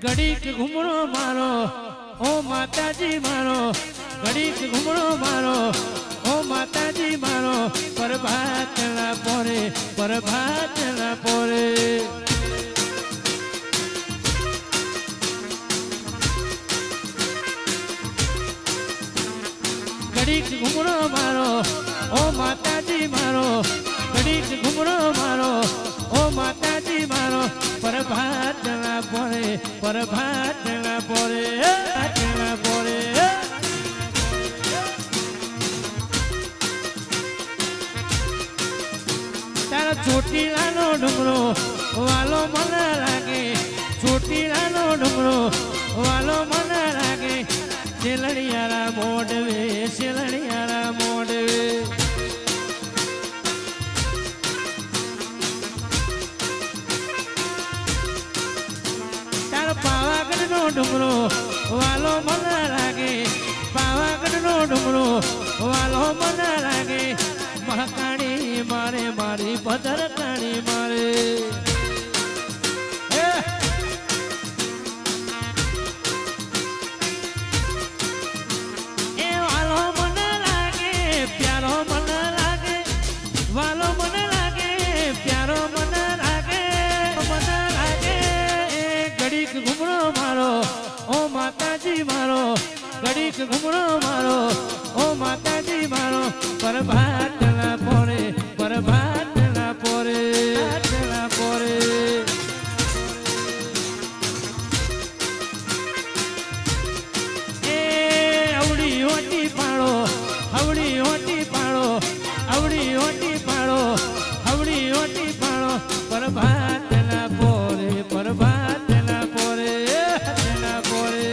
ઘડીક ઘૂમરો મારો ઓ માતાજી મારો ઘડીક ઘૂમરો મારો ઓ માતાજી મારો પ્રભાતના પોરે પ્રભાતના પોરે ઘડીક ઘૂમરો મારો ઓ માતાજી મારો ઘડીક ઘૂમરો મારો ઓ માતાજી મારો પ્રભાતના પોરે પ્રભાતના પોરે પોરે તારા ચોટીલાનો ડુંગરો વાલો મને લાગે ચોટીલાનો ડુંગરો વાલો મને લાગે શેલણિયારા મોડવે શેલણિયારા મોડવે તારા પાવાગઢનો ડુંગરો વાલો મને લાગે પાવાગઢનો ડુંગરો વાલો મને લાગે મહાકાળી મારે મારી પધરકાળી મારે એ વાલો મને લાગે પ્યારો મને લાગે વાલો મને લાગે પ્યારો મને લાગે એ ઘડીક ઘૂમરો મારો ઓ માતાજી મારો ઘડીક ઘૂમરો મારો ઓ માતાજી મારો પ્રભાતના પોરે પ્રભાતના પોરે પોરે એ અવડી હોટી પાડો અવડી હોટી પાડો અવડી હોટી પાડો અવડી હોટી પાડો પ્રભાતના પોરે પ્રભાતના પોરે પોરે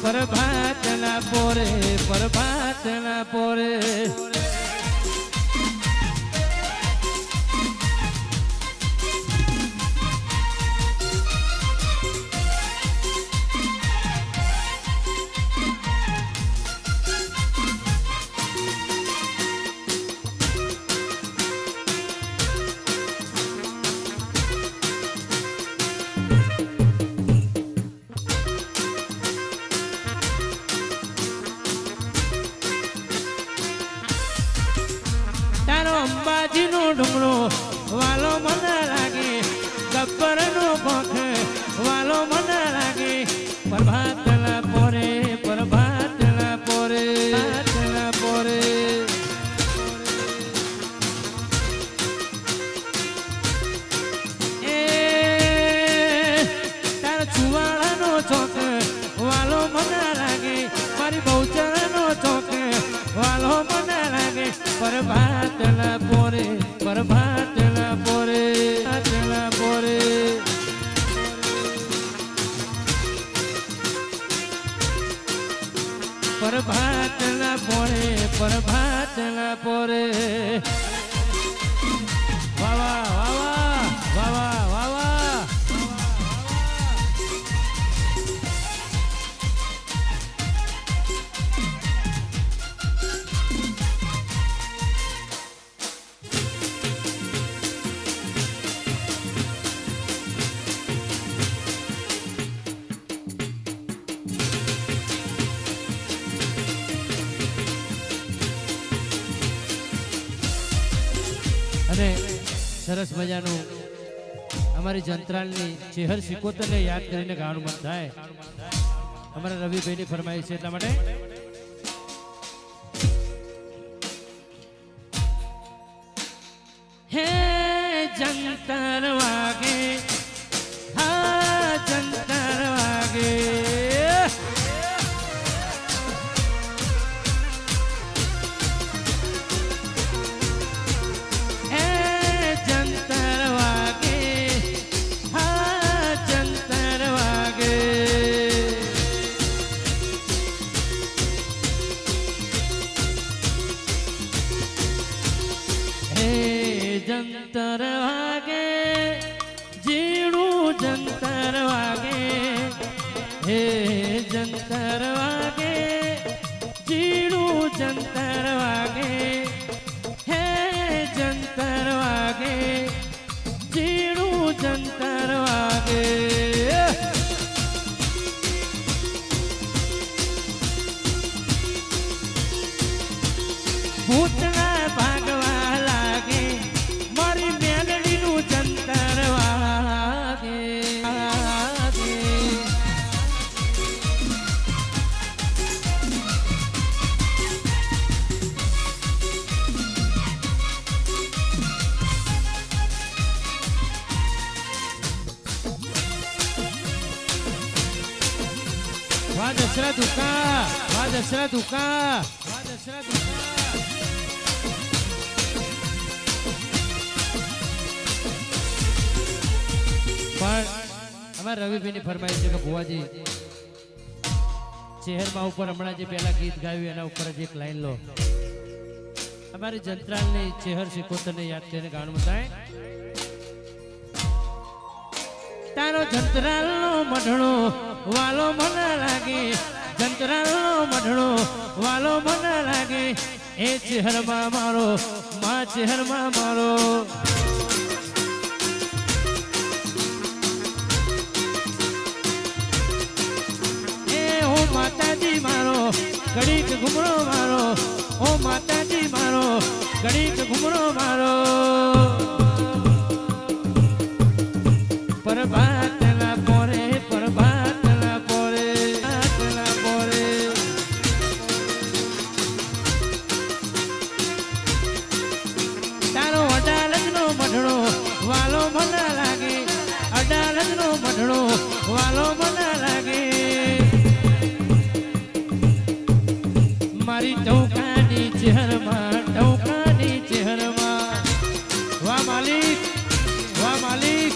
પ્રભાતના પોરે પ્રભાતના પોરે અંબાજીનો ડુંગરો વાલો મને લાગે ગબ્બરનો પંખ વાલો મને લાગે પ્રભાતના પોરે પ્રભાતના પોરે પોરે એ તારા છુવાડાનો ચોક વાલો મને લાગે મારી બહુચરાનો ચોક વાલો મને લાગે પ્રભાતના પોરે પ્રભાતના પોરે પોરે પ્રભાતના પોરે પ્રભાતના પોરે વાવા વાવા વાવા વાવા અને સરસ મજાનું અમારી જંત્રાલની ચેહર સિકોતરને યાદ કરીને ગાવાનું મન થાય અમારા રવિભાઈની ફરમાઈશ છે એટલા માટે હે જંતર વાગે હા જંતર વાગે જંતર વાગે જીણું જંતર વાગે હે જંતર વાગે જીણું જંતર વાગે હે જંતર વાગે દશરા દુકા વાહ દશરા દુકા વાહ દશરા દુકા પણ અમારા રવિભાઈની ફરમાઈશ છે કે ભુવાજી શહેરમાં ઉપર હમણાં જે પહેલા ગીત ગાયું એના ઉપર જ એક લાઈન લો અમારી જંત્રાલની ચેહર સિકોતરને યાદ કરીને ગાવાનું થાય તારો જંત્રાલનો મઢણો વાલો મને લાગે જંત્રાલનો મઢણો વાલો મને લાગે એ ચેહરમાં મારો માં ચેહરમાં મારો માતાજી મારો ઘડીક ઘુમરો મારો ઓ માતાજી મારો ઘડીક ઘુમરો મારો પરભાતલા પોરે પરભાતલા પોરે આતલા પોરે તારો અડાલજનો મઢણો વાલો મને લાગે અડાલજનો મઢણો વાલો મને લાગે મારી ટૌકાની ચહેરમાં ટૌકાની ચહેરમાં વાહ માલિક વાહ માલિક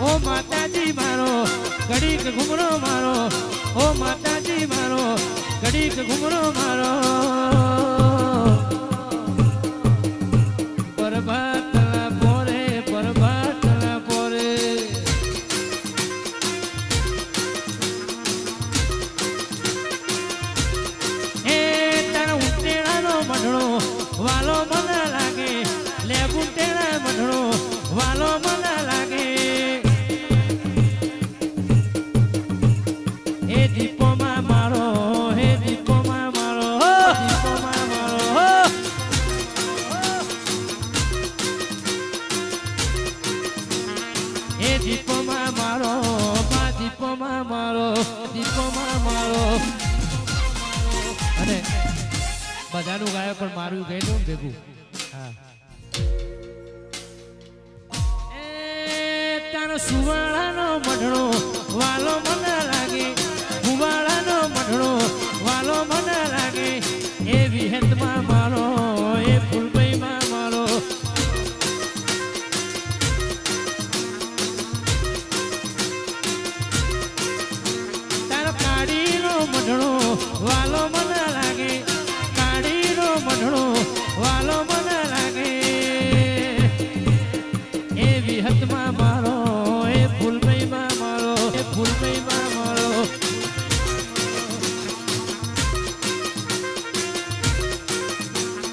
ઓ માતાજી મારો ઘડીક ઘુમરો મારો ઓ માતાજી મારો ઘડીક ઘુમરો મારો પરભાતલા પોરે પરભાતલા પોરે વાલો મને લાગે લેબુ તેરા મઢણો વાલો મને લાગે હે દીપોમાં મારો હે દીપોમાં મારો દીપોમાં મારો હે દીપોમાં મારો મા દીપોમાં મારો દીપોમાં મારો અને બધાનું ગાય પણ મારું ગઈ દઉં ભેગું હા એ તારો સુવાળાનો મઢણો વાલો મને લાગે ભુવાળાનો મઢણો વાલો મને લાગે એ વિહતમાં મારો એ ફૂલભાઈમાં મારો તારો કાળીનો મઢણો વાલો મને લાગે મઢણો વાલો મને લાગે એ વિહતમાં મારો એ ફૂલભાઈમાં મારો એ ફૂલભાઈમાં મારો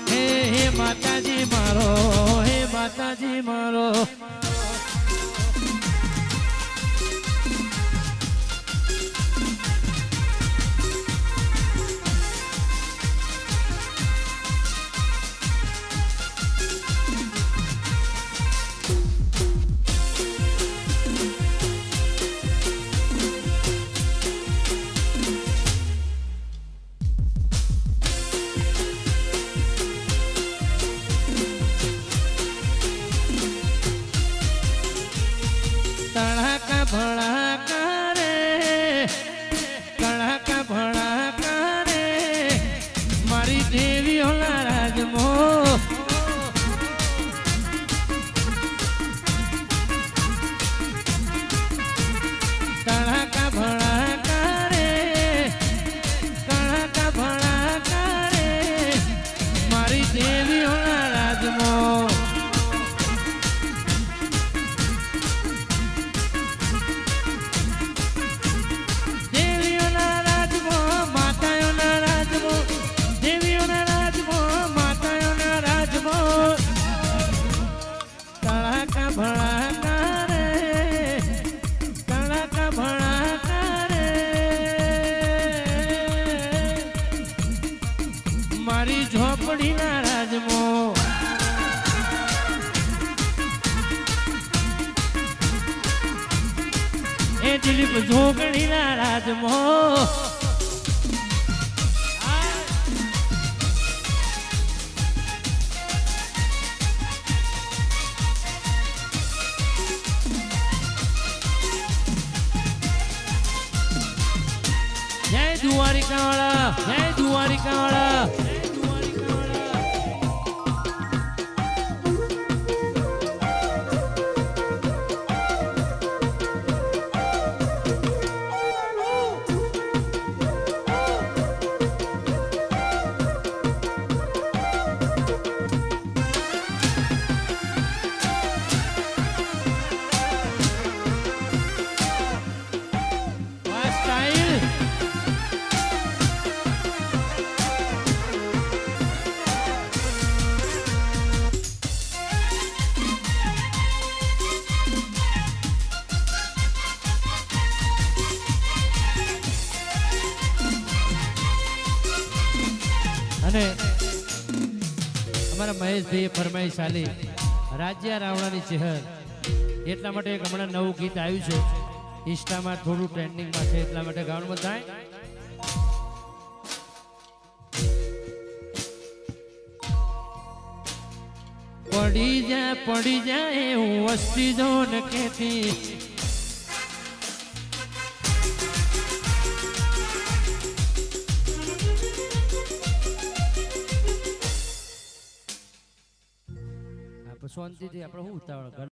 હે માતાજી મારો હે માતાજી મારો ભળાકા રે કડાકા ભળાકા રે મારી દેવીઓના રાજમો કડાકા ભળાકા રે કડાકા ભળાકા રે મારી દેવીઓના રાજમો ભળાકા રે કડાકા ભળાકા રે મારી ઝોપડીના રાજમો એ દિલીપ ઝોપડીના રાજમો દ્વારિકાવાળા, જય દ્વારિકાવાળા. અને અમારા મહેશભાઈએ ફરમાઈશ આલી રાજ્યા રાવણાની ચહેર, એટલા માટે એક હમણાં નવું ગીત આવ્યું છે, ઇન્સ્ટામાં થોડું ટ્રેન્ડિંગમાં છે, એટલા માટે ગાવાનું થાય. પડી જાય હું વસ્તી જો ને કેતી, શાંતિથી આપણે શું ઉતાવળ